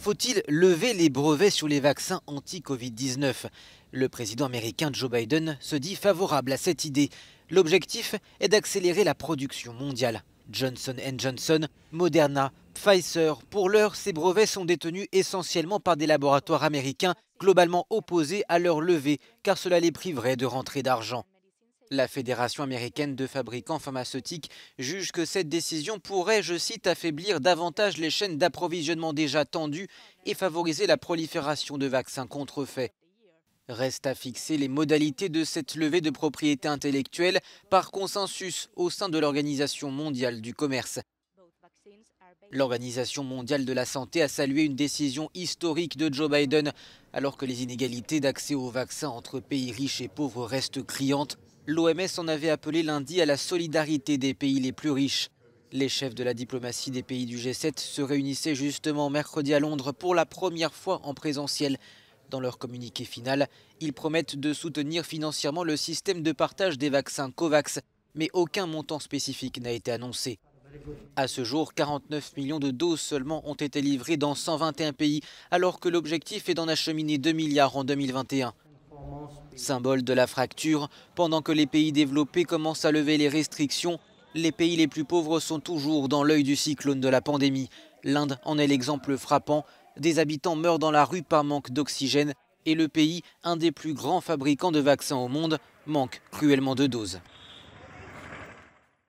Faut-il lever les brevets sur les vaccins anti-Covid-19? Le président américain Joe Biden se dit favorable à cette idée. L'objectif est d'accélérer la production mondiale. Johnson & Johnson, Moderna, Pfizer, pour l'heure, ces brevets sont détenus essentiellement par des laboratoires américains globalement opposés à leur levée car cela les priverait de rentrées d'argent. La Fédération américaine de fabricants pharmaceutiques juge que cette décision pourrait, je cite, affaiblir davantage les chaînes d'approvisionnement déjà tendues et favoriser la prolifération de vaccins contrefaits. Reste à fixer les modalités de cette levée de propriété intellectuelle par consensus au sein de l'Organisation mondiale du commerce. L'Organisation mondiale de la santé a salué une décision historique de Joe Biden. Alors que les inégalités d'accès aux vaccins entre pays riches et pauvres restent criantes, l'OMS en avait appelé lundi à la solidarité des pays les plus riches. Les chefs de la diplomatie des pays du G7 se réunissaient justement mercredi à Londres pour la première fois en présentiel. Dans leur communiqué final, ils promettent de soutenir financièrement le système de partage des vaccins COVAX, mais aucun montant spécifique n'a été annoncé. À ce jour, 49 millions de doses seulement ont été livrées dans 121 pays, alors que l'objectif est d'en acheminer 2 milliards en 2021. Symbole de la fracture, pendant que les pays développés commencent à lever les restrictions, les pays les plus pauvres sont toujours dans l'œil du cyclone de la pandémie. L'Inde en est l'exemple frappant. Des habitants meurent dans la rue par manque d'oxygène et le pays, un des plus grands fabricants de vaccins au monde, manque cruellement de doses.